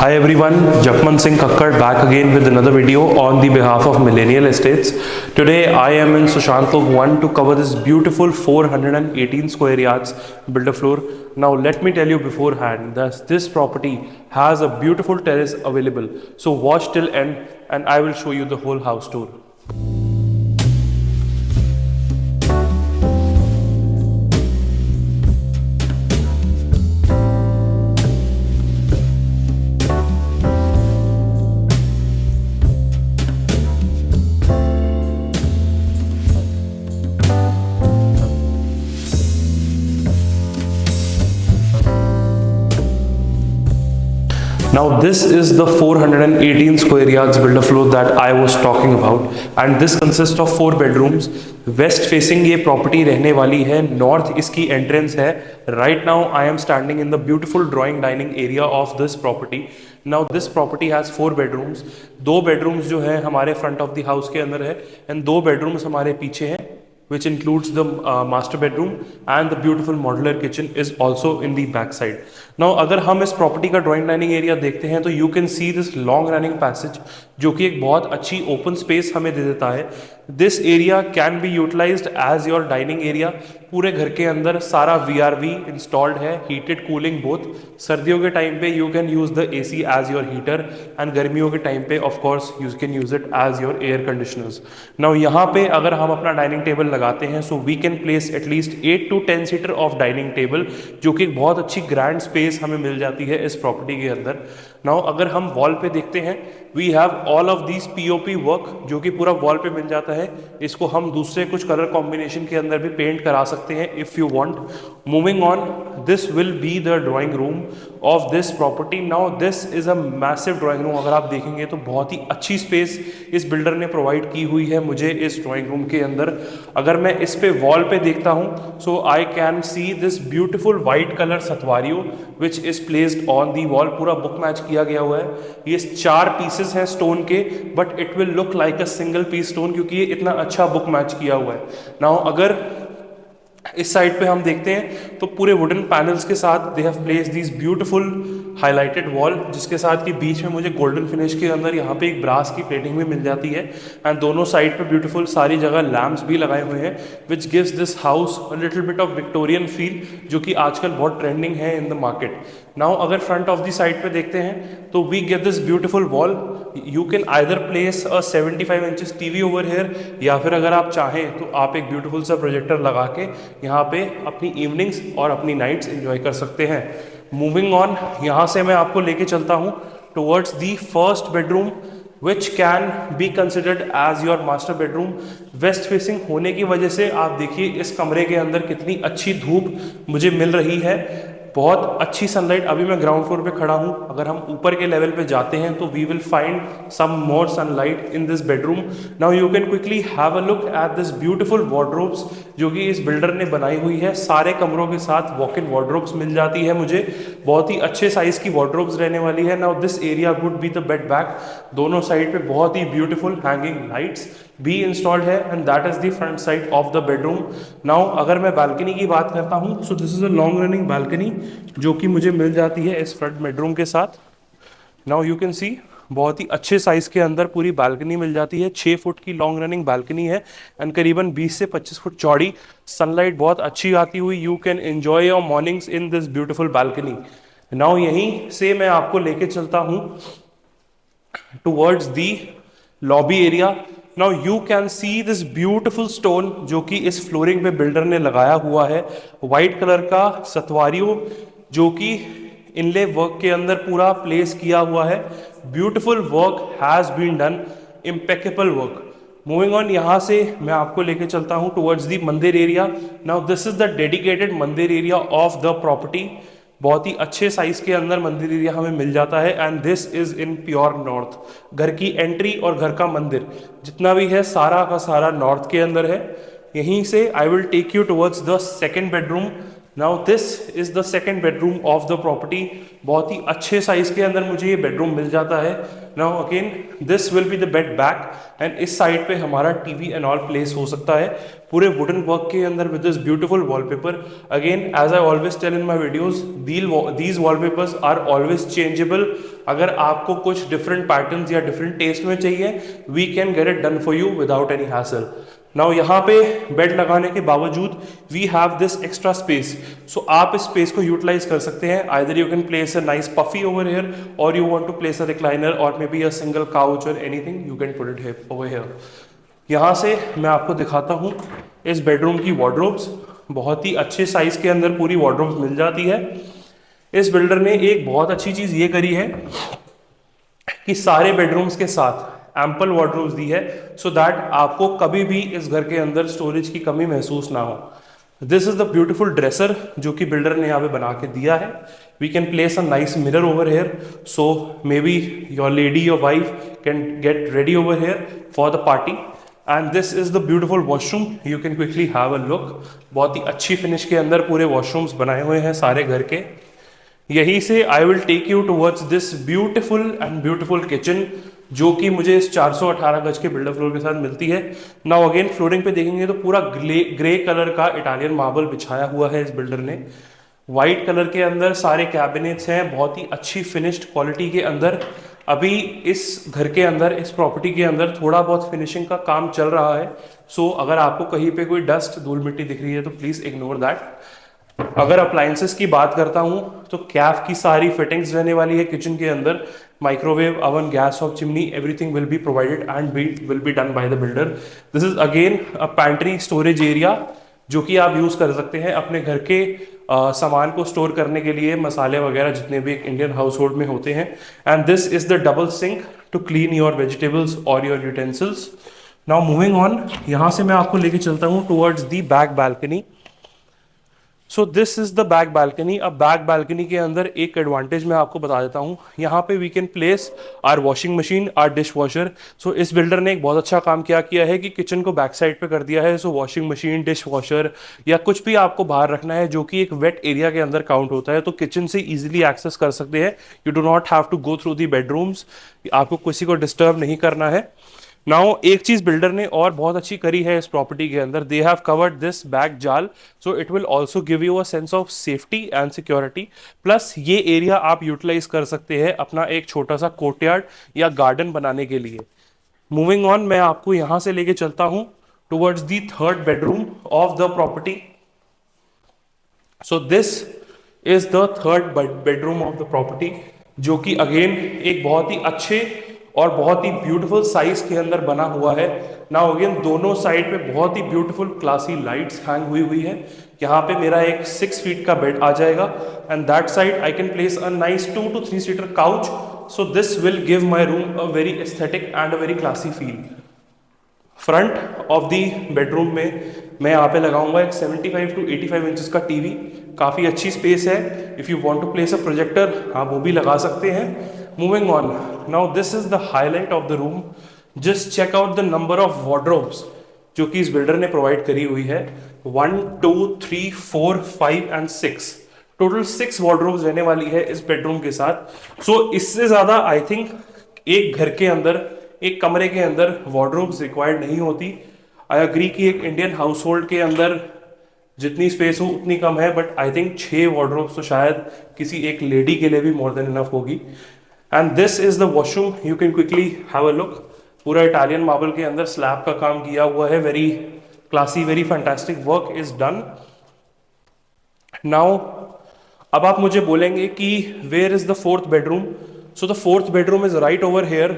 Hi everyone, Jakman Singh Kakkad back again with another video on the behalf of Millennial Estates. Today I am in Sushant Lok 1 to cover this beautiful 418 square yards builder floor. Now let me tell you beforehand that this property has a beautiful terrace available. So watch till end and I will show you the whole house tour. Now this is the 418 square yards builder floor that I was talking about and this consists of 4 bedrooms. West facing ये property रहने वाली है, north इसकी entrance है. Right now I am standing in the beautiful drawing dining area of this property. Now this property has 4 bedrooms. 2 bedrooms जो है हमारे front of the house के अंदर है and 2 bedrooms हमारे पीछे हैं, which includes the master bedroom and the beautiful modular kitchen is also in the back side. Now अगर हम इस प्रॉपर्टी का ड्राइंग डाइनिंग एरिया देखते हैं तो you can see this long running passage जो कि एक बहुत अच्छी ओपन स्पेस हमें दे देता है. This area can be utilised as your dining area. पूरे घर के अंदर सारा VRV इंस्टॉल्ड है, हीटेड कूलिंग बोथ. सर्दियों के टाइम पे you can use the AC as your heater and गर्मियों के टाइम पे of course you can use it as your air conditioners. Now यहाँ पे अगर हम अपना डाइनिंग टेबल लगाते हैं so we can place at least 8 to 10 seater of dining table जो कि एक बहुत अच्छी ग्रैंड स्पेस हमें मिल जाती है इस प्रॉपर्टी के अंदर. नाउ अगर हम वॉल पे देखते हैं we have all of these POP work जो कि पूरा वॉल पे मिल जाता है. इसको हम दूसरे कुछ कलर कॉम्बिनेशन के अंदर भी पेंट करा सकते हैं if you want. Moving on, this will be the drawing room of this property. Now this is a massive drawing room. अगर आप देखेंगे तो बहुत ही अच्छी स्पेस इस बिल्डर ने प्रोवाइड की हुई है मुझे इस ड्राइंग रूम के अंदर. अगर मैं इस पे वॉल पे देखता हूँ so I can see this beautiful white colour सतवारियो which is placed on the wall. पूरा बुक मैच किया गया हुआ है. ये 4 पीसेस हैं स्टोन के but it will look like a single piece stone क्योंकि ये इतना अच्छा बुक मैच किया हुआ है. नाउ अगर इस साइड पे हम देखते हैं तो पूरे वुडन पैनल्स के साथ they have placed these beautiful highlighted wall जिसके साथ कि बीच में मुझे गोल्डन फिनिश के अंदर यहाँ पे एक ब्रास की प्लेटिंग भी मिल जाती है एंड दोनों साइड पे ब्यूटीफुल सारी जगह लैम्प्स भी लगाए हुए हैं which gives this house a little bit of Victorian feel जो कि आजकल बहुत ट्रेंडिंग है इन द मार्केट. नाउ अगर फ्रंट ऑफ द साइड पे देखते हैं तो we get this beautiful wall. You can either place a 75 inches TV over here या फिर अगर आप चाहें तो आप एक ब्यूटीफुल सा प्रोजेक्टर लगा के यहाँ पे अपनी इवनिंग्स और अपनी नाइट्स एंजॉय कर सकते हैं. मूविंग ऑन, यहाँ से मैं आपको लेके चलता हूँ towards the first bedroom which can be considered as your master bedroom. West facing होने की वजह से आप देखिए इस कमरे के अंदर कितनी अच्छी धूप मुझे मिल रही है. बहुत अच्छी सनलाइट. अभी मैं ग्राउंड फ्लोर पे खड़ा हूँ. अगर हम ऊपर के लेवल पे जाते हैं तो we will find some more sunlight in this bedroom. Now you can quickly have a look at this beautiful wardrobes जो कि इस बिल्डर ने बनाई हुई है. सारे कमरों के साथ वॉक इन वार्डरोब्स मिल जाती है मुझे. बहुत ही अच्छे साइज की वार्डरोब्स रहने वाली है. Now this area would be the bed back. दोनों साइड पे बहुत ही ब्यूटीफुल हैंगिंग लाइट्स भी इंस्टॉल्ड है and that is the front side of the bedroom. Now अगर मैं बालकनी की बात करता हूँ सो this is a long running balcony जो कि मुझे मिल जाती है इस फ्रंट बेडरूम के साथ. नाउ यू कैन सी बहुत ही अच्छे साइज के अंदर पूरी बालकनी मिल जाती है. 6 फुट की लॉन्ग रनिंग बालकनी है एंड करीबन 20 से 25 फुट चौड़ी. सनलाइट बहुत अच्छी आती हुई you can enjoy your mornings in this beautiful balcony. Now यहीं से मैं आपको लेके चलता हूँ towards the lobby area. Now you can see this beautiful stone जो कि इस फ्लोरिंग पे बिल्डर ने लगाया हुआ है. वाइट कलर का सतवारियो जो कि इनले वर्क के अंदर पूरा प्लेस किया हुआ है. Beautiful work has been done, impeccable work. Moving on, यहाँ से मैं आपको लेके चलता हूँ टुवर्ड्स दी मंदिर area. Now this is the dedicated मंदिर एरिया ऑफ द प्रॉपर्टी. बहुत ही अच्छे साइज के अंदर मंदिर एरिया हमें मिल जाता है and this is in pure north. घर की एंट्री और घर का मंदिर जितना भी है सारा का सारा नॉर्थ के अंदर है. यहीं से I will take you towards the second bedroom. Now this is the second bedroom of the property. बहुत ही अच्छे साइज के अंदर मुझे ये बेडरूम मिल जाता है। Now again this will be the bed back and इस साइड पे हमारा टीवी एंड ऑल प्लेस हो सकता है पूरे वुडन वर्क के अंदर with this beautiful wallpaper. Again as I always tell in my videos these wallpapers are always changeable. अगर आपको कुछ डिफरेंट पैटर्न्स या डिफरेंट टेस्ट में चाहिए we can get it done for you without any hassle. Now यहाँ पे bed लगाने के बावजूद we have this extra space, so आप इस स्पेस को यूटिलाइज कर सकते हैं। Either you can place a nice puffy over here और you want to place a recliner और maybe a single couch और anything, you can put it over here. यहाँ से मैं आपको दिखाता हूँ इस बेडरूम की वार्डरोब्स। बहुत ही अच्छे साइज के अंदर पूरी वार्डरोब्स मिल जाती है। इस बिल्डर ने एक बहुत अच्छी चीज ये करी है कि सारे बेडरूम्स के साथ एम्पल वार्डरोब्स दी है सो दैट आपको कभी भी इस घर के अंदर स्टोरेज की कमी महसूस ना हो। This is the beautiful dresser जो कि बिल्डर ने यहाँ पे बना के दिया है। We can place a nice mirror over here so may be your lady your wife can get ready over here for the party. And this is the beautiful washroom, you can quickly have a look. बहुत ही अच्छी finish के अंदर पूरे washrooms बनाए हुए हैं सारे घर के। यहीं से I will take you towards this beautiful kitchen जो कि मुझे इस 418 गज के बिल्डर फ्लोर के साथ मिलती है। नाउ अगेन फ्लोरिंग पे देखेंगे तो पूरा ग्रे कलर का इटालियन मार्बल बिछाया हुआ है इस बिल्डर ने। वाइट कलर के अंदर सारे कैबिनेट्स हैं, बहुत ही अच्छी फिनिश्ड क्वालिटी के अंदर। अभी इस घर के अंदर इस प्रॉपर्टी के अंदर थोड़ा बहुत फिनिशिंग का काम चल रहा है। सो अगर आपको कहीं पे कोई डस्ट धूल मिट्टी दिख रही है तो प्लीज इग्नोर दैट। अगर अप्लायंसेस की बात करता हूं तो कैफ की सारी फिटिंग्स रहने वाली है किचन के अंदर। माइक्रोवेव, ओवन, गैस और chimney, everything will be provided and will be done by the builder. This is again a pantry storage area जो कि आप यूज कर सकते हैं अपने घर के सामान को स्टोर करने के लिए, मसाले वगैरह जितने भी एक इंडियन हाउस होल्ड में होते हैं। And this is the double sink to clean your vegetables और your utensils. Now moving on, यहाँ से मैं आपको लेके चलता हूँ towards the back balcony. So this is the back balcony. अब बैक बालकनी के अंदर एक एडवांटेज मैं आपको बता देता हूँ, यहाँ पे we can place our washing machine, or dishwasher. So इस बिल्डर ने एक बहुत अच्छा काम किया है कि किचन को बैक साइड पे कर दिया है। सो वॉशिंग मशीन, डिश वॉशर या कुछ भी आपको बाहर रखना है जो कि एक वेट एरिया के अंदर काउंट होता है तो किचन से इजिली एक्सेस कर सकते हैं। You do not have to go through the bedrooms, आपको किसी को डिस्टर्ब नहीं करना है। नाउ एक चीज बिल्डर ने और बहुत अच्छी करी है इस प्रॉपर्टी के अंदर, they have covered this back जाल so it will also give you a sense of safety and security. Plus ये एरिया आप यूटिलाइज कर सकते हैं अपना एक छोटा सा कोर्टयार्ड या गार्डन बनाने के लिए। मूविंग ऑन, मैं आपको यहां से लेके चलता हूं towards the third bedroom of the property. So this is the third bedroom of the property जो कि अगेन एक बहुत ही अच्छे और बहुत ही ब्यूटीफुल साइज के अंदर बना हुआ है। नाउ अगेन दोनों साइड पे बहुत ही ब्यूटीफुल क्लासी लाइट्स हैंग हुई है। यहाँ पे मेरा एक 6 फीट का बेड आ जाएगा and that side I can place a nice 2 to 3 seater couch. So this will give my room a very aesthetic and a very classy feel. Front of the bedroom में मैं यहाँ पे लगाऊंगा एक 75 to 85 inches का TV. काफ़ी अच्छी space है, if you want to place a projector आप वो भी लगा सकते हैं। Moving on, now this is the highlight of the room. Just check out the number of wardrobes जो कि इस बिल्डर ने प्रोवाइड करी हुई है। 1 2 3 4 5 एंड 6, टोटल 6 वार्डरोब्स रहने वाली है इस बेडरूम के साथ। सो इससे ज़्यादा आई थिंक एक घर के अंदर, एक कमरे के अंदर वार्डरोब्स रिक्वायर्ड नहीं होती। आई अग्री कि एक इंडियन हाउस होल्ड के अंदर जितनी स्पेस हो उतनी कम है, बट आई थिंक 6 वार्डरोब्स तो शायद किसी एक लेडी के लिए भी मोर देन इनफ होगी। And this is the washroom, you can quickly have a look. पूरा इटालियन मार्बल के अंदर स्लैब का काम किया हुआ है, very classy, very fantastic work is done. Now अब आप मुझे बोलेंगे कि where is the fourth bedroom. So the fourth bedroom is right over here.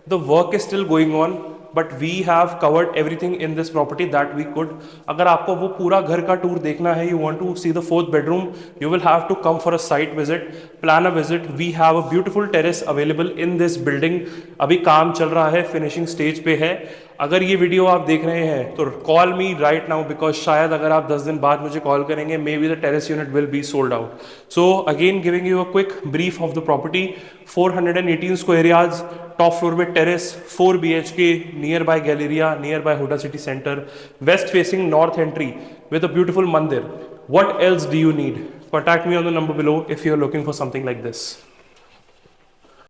The work is still going on but we have covered everything in this property that we could. अगर आपको वो पूरा घर का टूर देखना है, you want to see the fourth bedroom, you will have to come for a site visit, plan a visit. We have a beautiful terrace available in this building. अभी काम चल रहा है, फिनिशिंग स्टेज पे है। अगर ये वीडियो आप देख रहे हैं तो call me right now, because शायद अगर आप 10 दिन बाद मुझे कॉल करेंगे maybe the terrace unit will be sold out. So again giving you a quick brief of the property. 418 square yards, top floor में terrace, 4 BHK, nearby Galleria, nearby Huda city centre, west facing north entry with a beautiful mandir, What else do you need? Contact me on the number below if you're looking for something like this.